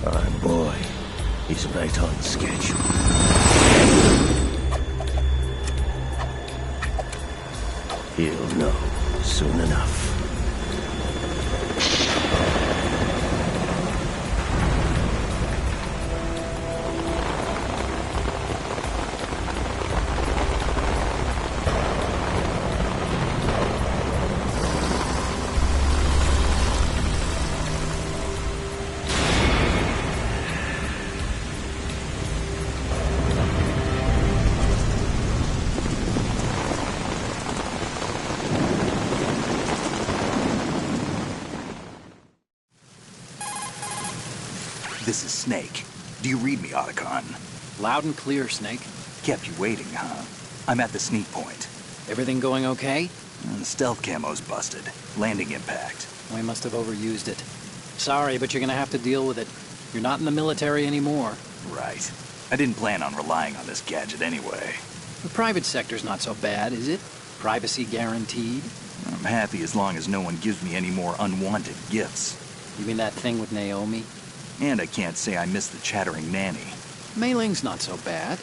Our boy is right on schedule. He'll know soon enough. This is Snake. Do you read me, Otacon? Loud and clear, Snake. Kept you waiting, huh? I'm at the sneak point. Everything going okay? The stealth camo's busted. Landing impact. We must have overused it. Sorry, but you're gonna have to deal with it. You're not in the military anymore. Right. I didn't plan on relying on this gadget anyway. The private sector's not so bad, is it? Privacy guaranteed? I'm happy as long as no one gives me any more unwanted gifts. You mean that thing with Naomi? And I can't say I miss the chattering nanny. Mei Ling's not so bad.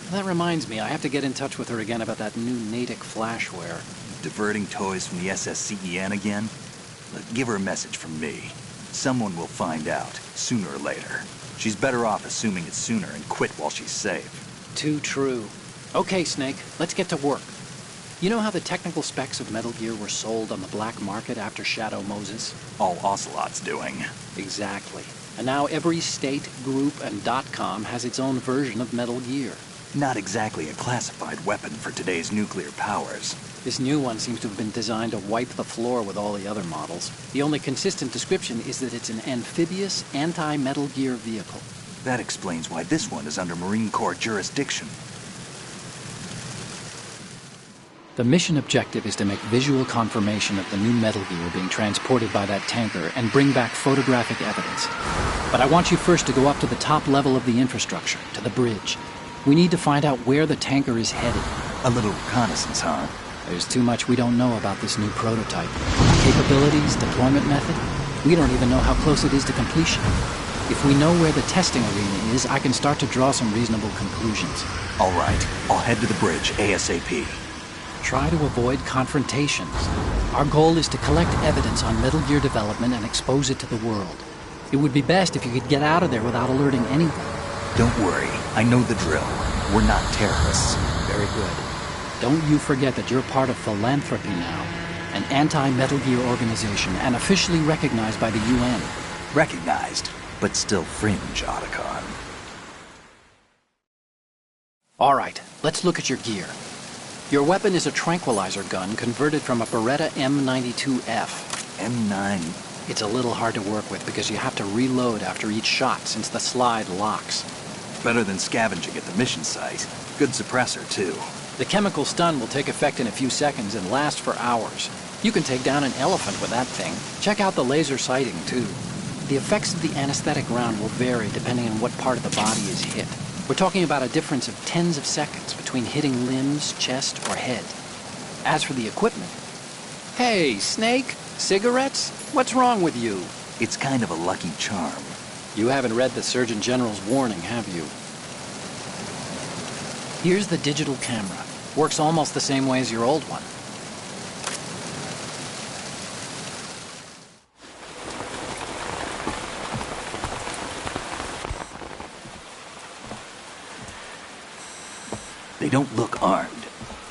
That reminds me, I have to get in touch with her again about that new Natick flashware. Diverting toys from the SSCEN again? Look, give her a message from me. Someone will find out, sooner or later. She's better off assuming it sooner and quit while she's safe. Too true. Okay, Snake, let's get to work. You know how the technical specs of Metal Gear were sold on the black market after Shadow Moses? All Ocelot's doing. Exactly. And now every state, group, and .com has its own version of Metal Gear. Not exactly a classified weapon for today's nuclear powers. This new one seems to have been designed to wipe the floor with all the other models. The only consistent description is that it's an amphibious, anti-Metal Gear vehicle. That explains why this one is under Marine Corps jurisdiction. The mission objective is to make visual confirmation of the new Metal Gear being transported by that tanker and bring back photographic evidence. But I want you first to go up to the top level of the infrastructure, to the bridge. We need to find out where the tanker is headed. A little reconnaissance, huh? There's too much we don't know about this new prototype. Capabilities, deployment method. We don't even know how close it is to completion. If we know where the testing arena is, I can start to draw some reasonable conclusions. All right, I'll head to the bridge ASAP. Try to avoid confrontations. Our goal is to collect evidence on Metal Gear development and expose it to the world. It would be best if you could get out of there without alerting anyone. Don't worry, I know the drill. We're not terrorists. Very good. Don't you forget that you're part of Philanthropy now, an anti-Metal Gear organization and officially recognized by the UN. Recognized, but still fringe, Otacon. All right, let's look at your gear. Your weapon is a tranquilizer gun converted from a Beretta M92F. M9. It's a little hard to work with because you have to reload after each shot since the slide locks. Better than scavenging at the mission site. Good suppressor, too. The chemical stun will take effect in a few seconds and last for hours. You can take down an elephant with that thing. Check out the laser sighting, too. The effects of the anesthetic round will vary depending on what part of the body is hit. We're talking about a difference of tens of seconds between hitting limbs, chest, or head. As for the equipment... Hey, Snake! Cigarettes? What's wrong with you? It's kind of a lucky charm. You haven't read the Surgeon General's warning, have you? Here's the digital camera. Works almost the same way as your old one. They don't look armed.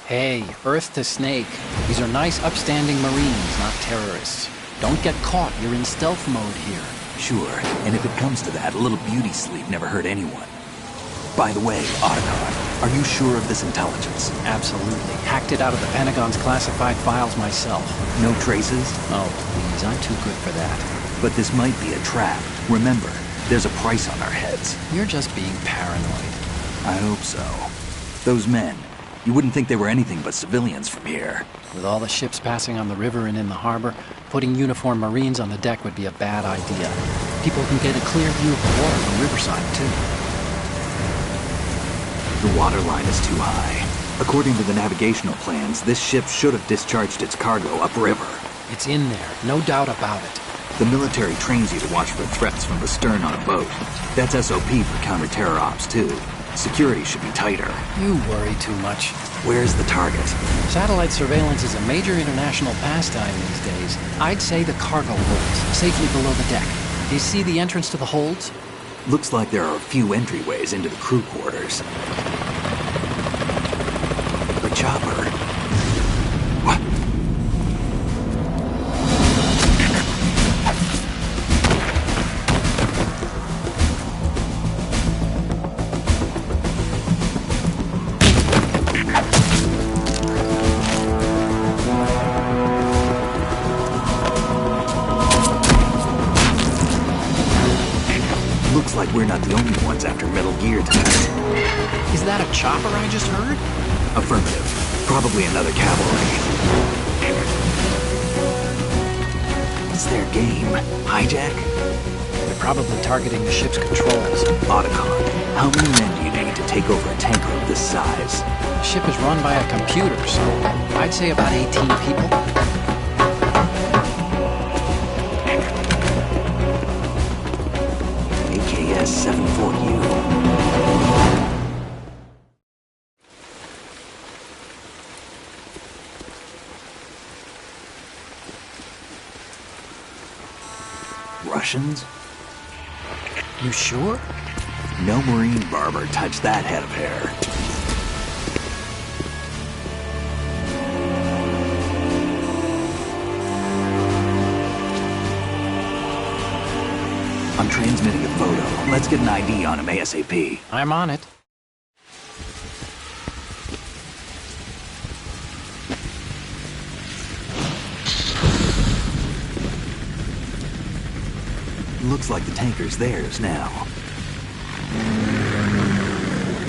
Hey, Earth to Snake. These are nice, upstanding Marines, not terrorists. Don't get caught. You're in stealth mode here. Sure, and if it comes to that, a little beauty sleep never hurt anyone. By the way, Otacon, are you sure of this intelligence? Absolutely. Hacked it out of the Pentagon's classified files myself. No traces? Oh, please, I'm too good for that. But this might be a trap. Remember, there's a price on our heads. You're just being paranoid. I hope so. Those men, you wouldn't think they were anything but civilians from here. With all the ships passing on the river and in the harbor, putting uniformed Marines on the deck would be a bad idea. People can get a clear view of the water from Riverside, too. The water line is too high. According to the navigational plans, this ship should have discharged its cargo upriver. It's in there, no doubt about it. The military trains you to watch for threats from the stern on a boat. That's SOP for counter-terror ops, too. Security should be tighter. You worry too much. Where's the target? Satellite surveillance is a major international pastime these days. I'd say the cargo holds, safely below the deck. Do you see the entrance to the holds? Looks like there are a few entryways into the crew quarters. A chopper. What? Looks like we're not the only ones after Metal Gear tonight. Is that a chopper I just heard? Affirmative. Probably another cavalry. What's their game? Hijack? They're probably targeting the ship's controls. Otacon, how many men do you need to take over a tanker of this size? The ship is run by a computer, so I'd say about 18 people. AKS 74U. Russians? You sure? No Marine barber touched that head of hair. I'm transmitting a photo. Let's get an ID on him ASAP. I'm on it. Looks like the tanker's theirs now.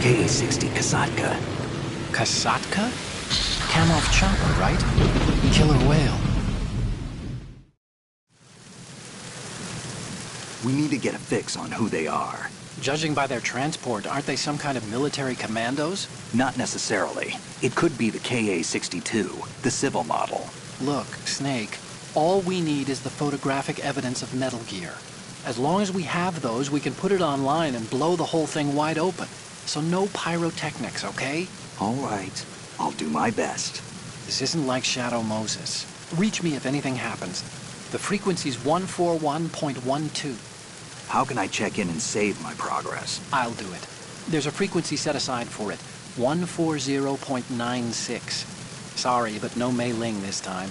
KA-60 Kasatka. Kasatka? Kamov chopper, right? Killer whale. We need to get a fix on who they are. Judging by their transport, aren't they some kind of military commandos? Not necessarily. It could be the KA-62, the civil model. Look, Snake, all we need is the photographic evidence of Metal Gear. As long as we have those, we can put it online and blow the whole thing wide open. So no pyrotechnics, okay? All right. I'll do my best. This isn't like Shadow Moses. Reach me if anything happens. The frequency's 141.12. How can I check in and save my progress? I'll do it. There's a frequency set aside for it. 140.96. Sorry, but no Mei Ling this time.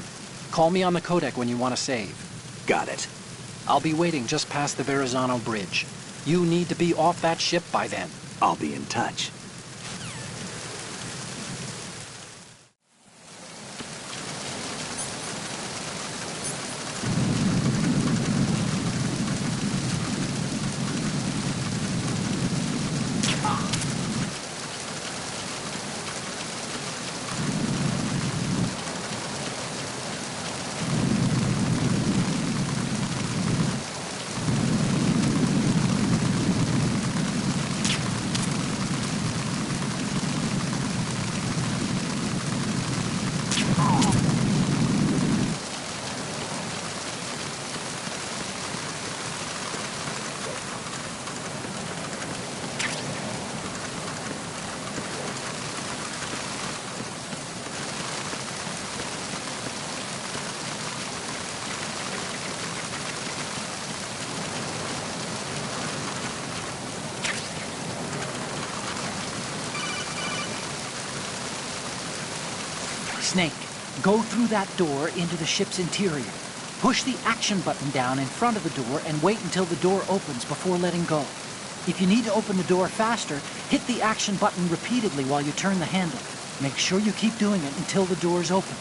Call me on the codec when you want to save. Got it. I'll be waiting just past the Verrazano Bridge. You need to be off that ship by then. I'll be in touch. Snake, go through that door into the ship's interior. Push the action button down in front of the door and wait until the door opens before letting go. If you need to open the door faster, hit the action button repeatedly while you turn the handle. Make sure you keep doing it until the door's open.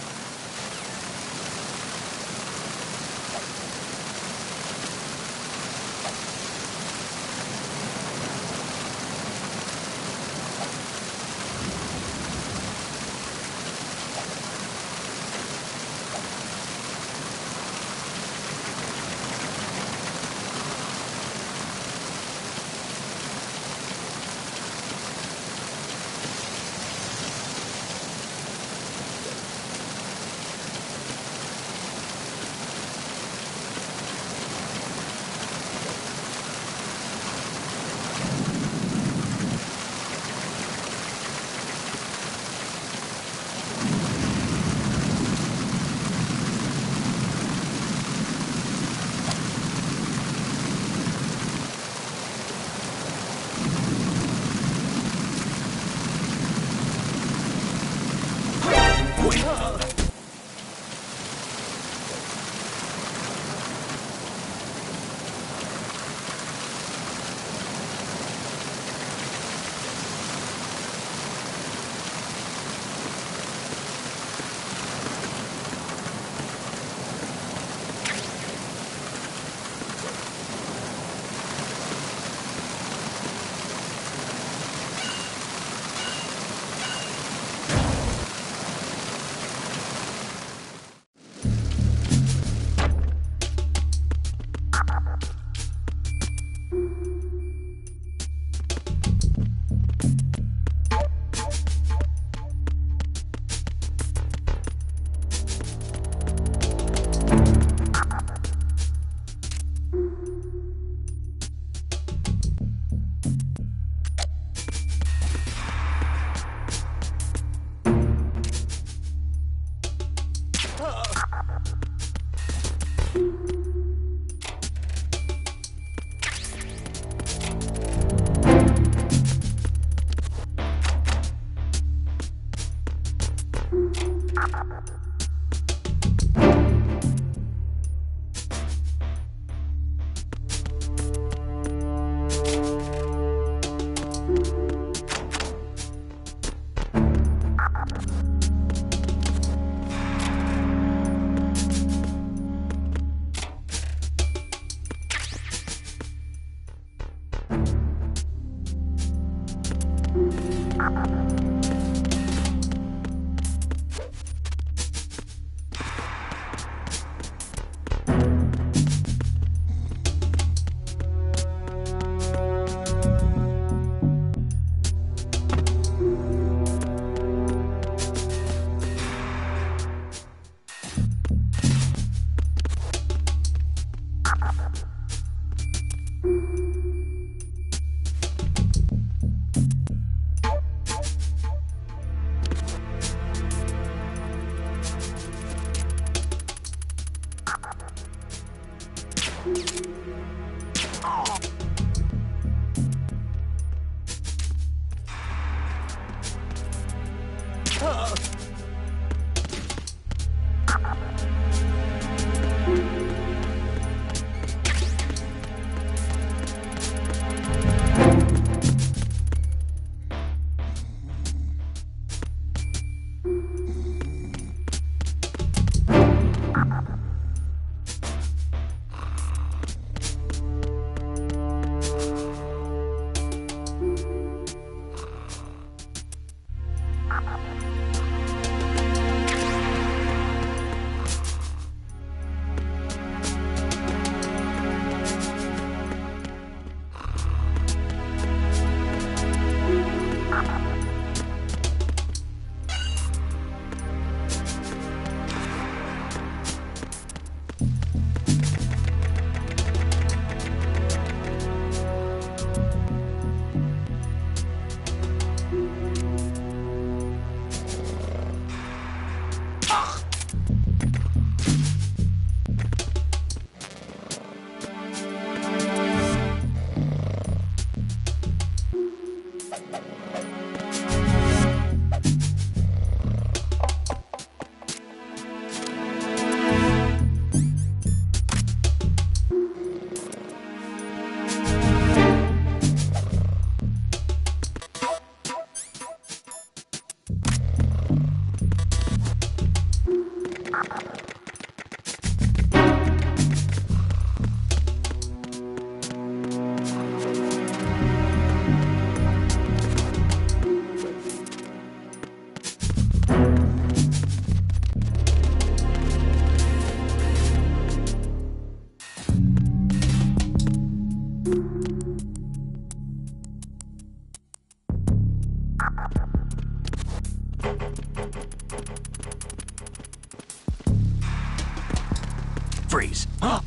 Freeze. Huh?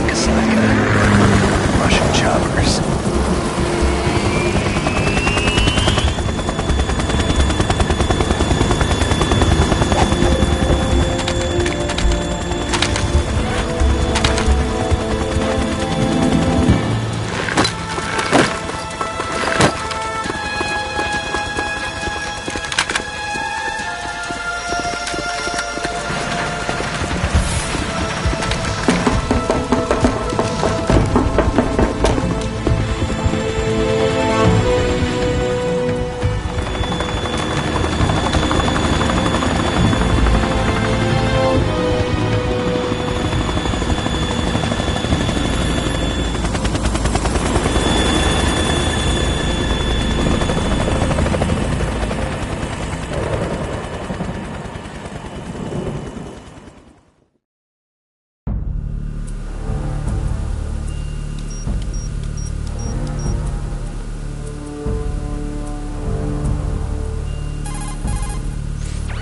It's like Russian choppers.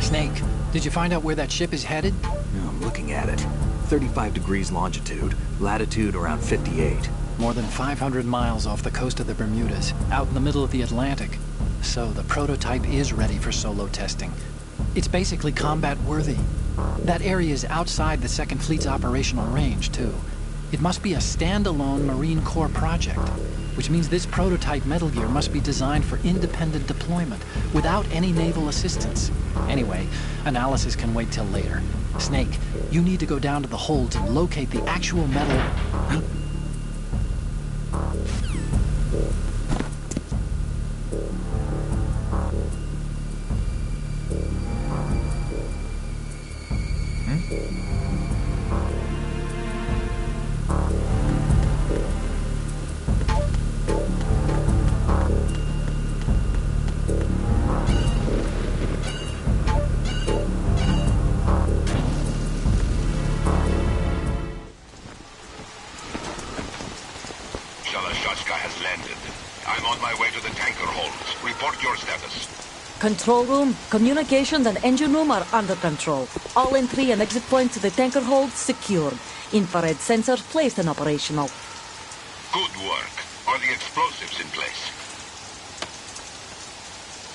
Snake, did you find out where that ship is headed? No, I'm looking at it. 35 degrees longitude, latitude around 58. More than 500 miles off the coast of the Bermudas, out in the middle of the Atlantic. So the prototype is ready for solo testing. It's basically combat-worthy. That area is outside the Second Fleet's operational range, too. It must be a standalone Marine Corps project, which means this prototype Metal Gear must be designed for independent deployment, without any naval assistance. Anyway, analysis can wait till later. Snake, you need to go down to the holds and locate the actual metal... Shalashashka has landed. I'm on my way to the tanker holds. Report your status. Control room, communications and engine room are under control. All entry and exit points to the tanker hold secured. Infrared sensors placed and operational. Good work. Are the explosives in place?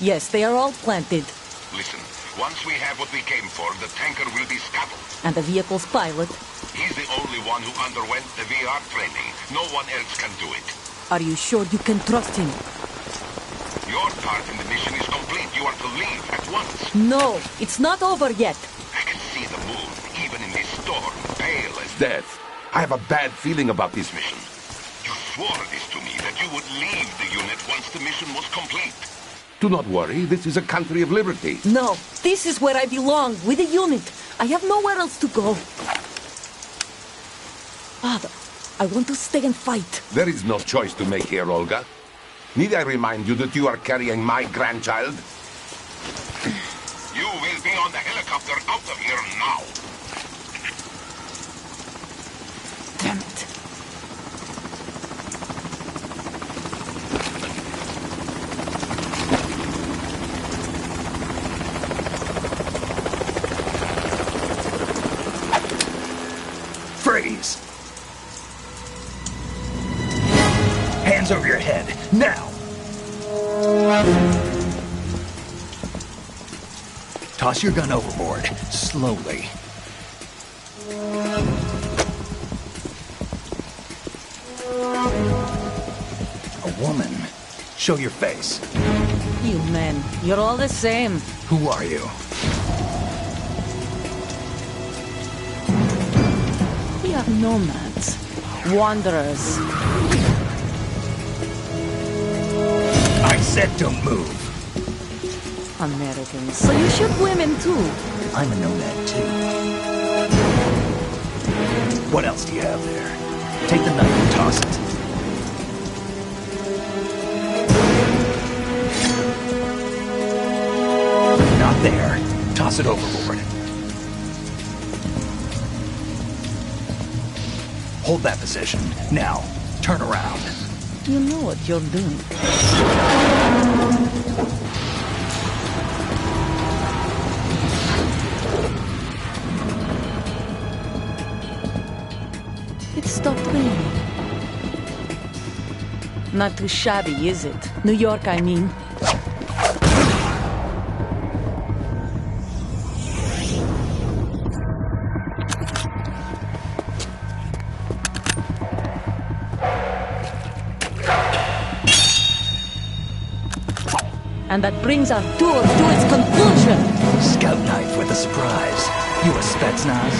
Yes, they are all planted. Listen, once we have what we came for, the tanker will be scuttled. And the vehicle's pilot. He's the only one who underwent the VR training. No one else can do it. Are you sure you can trust him? Your part in the mission is complete. You are to leave at once. No, it's not over yet. I can see the moon, even in this storm, pale as death. I have a bad feeling about this mission. You swore this to me, that you would leave the unit once the mission was complete. Do not worry, this is a country of liberty. No, this is where I belong, with the unit. I have nowhere else to go. Father, I want to stay and fight. There is no choice to make here, Olga. Need I remind you that you are carrying my grandchild? You will be on the helicopter out of here now. Damn it. Freeze! Hands over your head, now! Toss your gun overboard, slowly. A woman. Show your face. You men, you're all the same. Who are you? We are nomads. Wanderers. I said don't move. Americans. So you shoot women too. I'm a nomad too. What else do you have there? Take the knife and toss it. Not there. Toss it overboard. Hold that position. Now, turn around. You know what you're doing. It's stopped raining. Not too shabby, is it? New York, I mean. And that brings our tour to its conclusion. Scout knife with a surprise. You a Spetsnaz?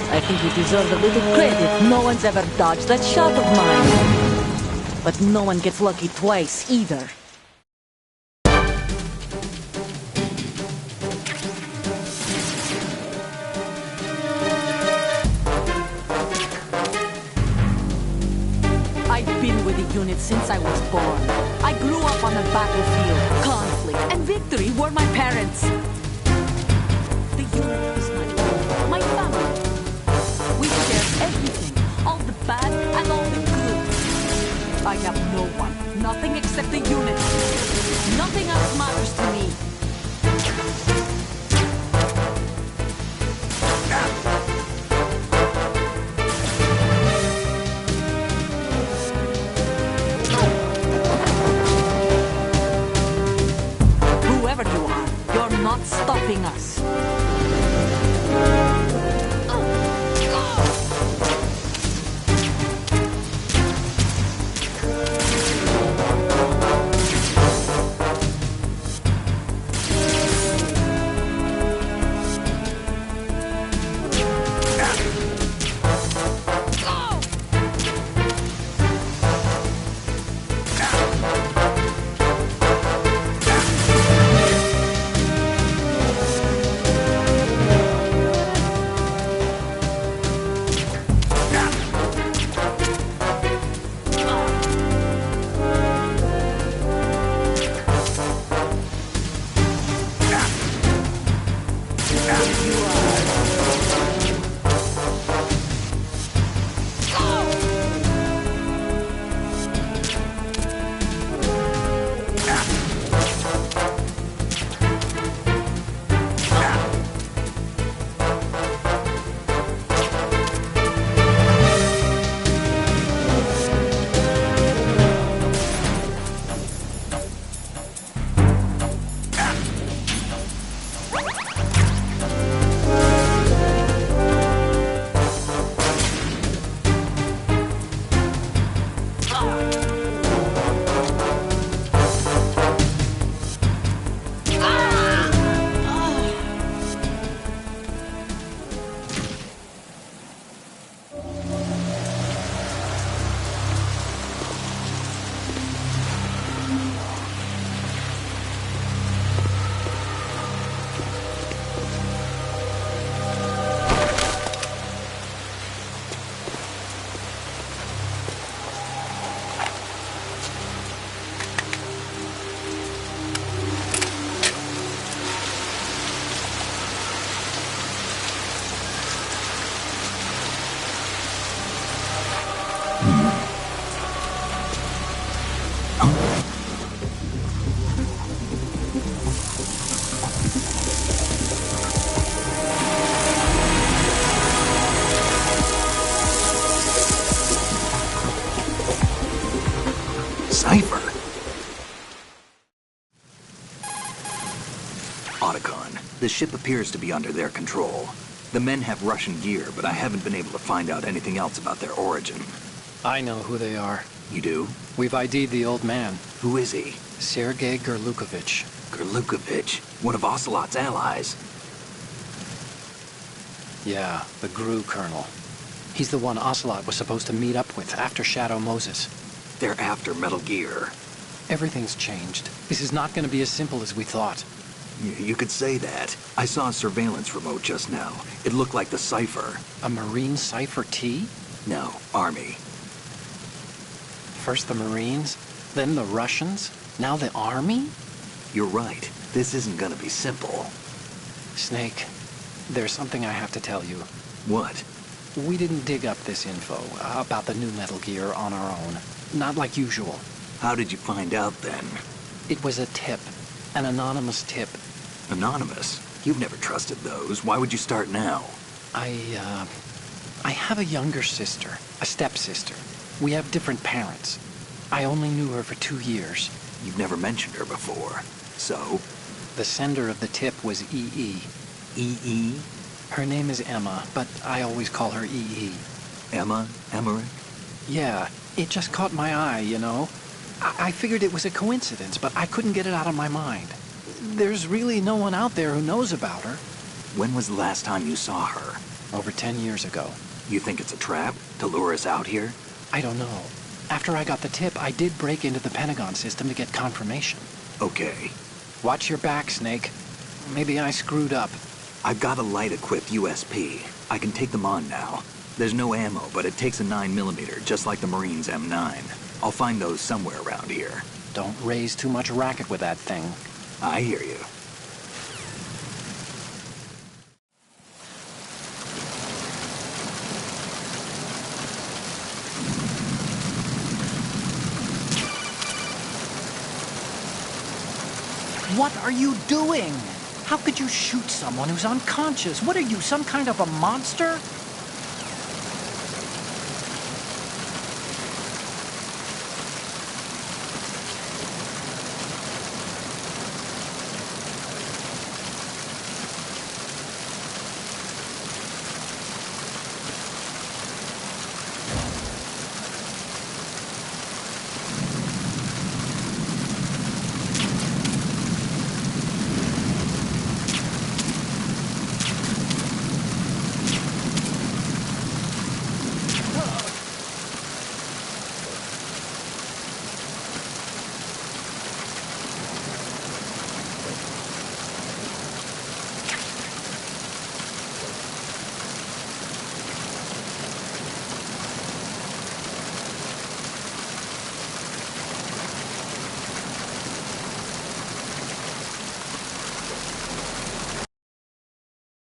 I think we deserve a little credit. No one's ever dodged that shot of mine. But no one gets lucky twice, either. I've been with the unit since I was born. I grew up on the battlefield. Conflict and victory were my parents. The unit is my home, my family. We share everything, all the bad and all the good. I have no one, nothing except the unit. Nothing else matters to me. Whoever you are, you're not stopping us. Cipher? Otacon, the ship appears to be under their control. The men have Russian gear, but I haven't been able to find out anything else about their origin. I know who they are. You do? We've ID'd the old man, Who is he? Sergei Gerlukovich. Gerlukovich, one of Ocelot's allies. Yeah, the GRU colonel. He's the one Ocelot was supposed to meet up with after Shadow Moses. They're after Metal Gear. Everything's changed. This is not going to be as simple as we thought. You could say that. I saw a surveillance remote just now. It looked like the Cipher. A Marine Cipher T? No, Army. First the Marines, then the Russians, now the Army? You're right. This isn't gonna be simple. Snake, there's something I have to tell you. What? We didn't dig up this info about the new Metal Gear on our own. Not like usual. How did you find out then? It was a tip. An anonymous tip. Anonymous? You've never trusted those. Why would you start now? I I have a younger sister, a stepsister. We have different parents. I only knew her for 2 years. You've never mentioned her before. So? The sender of the tip was E.E. E.E.? Her name is Emma, but I always call her E.E. Emma Emmerich? Yeah, it just caught my eye, you know. I figured it was a coincidence, but I couldn't get it out of my mind. There's really no one out there who knows about her. When was the last time you saw her? Over 10 years ago. You think it's a trap to lure us out here? I don't know. After I got the tip, I did break into the Pentagon system to get confirmation. Okay. Watch your back, Snake. Maybe I screwed up. I've got a light-equipped USP. I can take them on now. There's no ammo, but it takes a 9mm, just like the Marines' M9. I'll find those somewhere around here. Don't raise too much racket with that thing. I hear you. What are you doing? How could you shoot someone who's unconscious? What are you, some kind of a monster?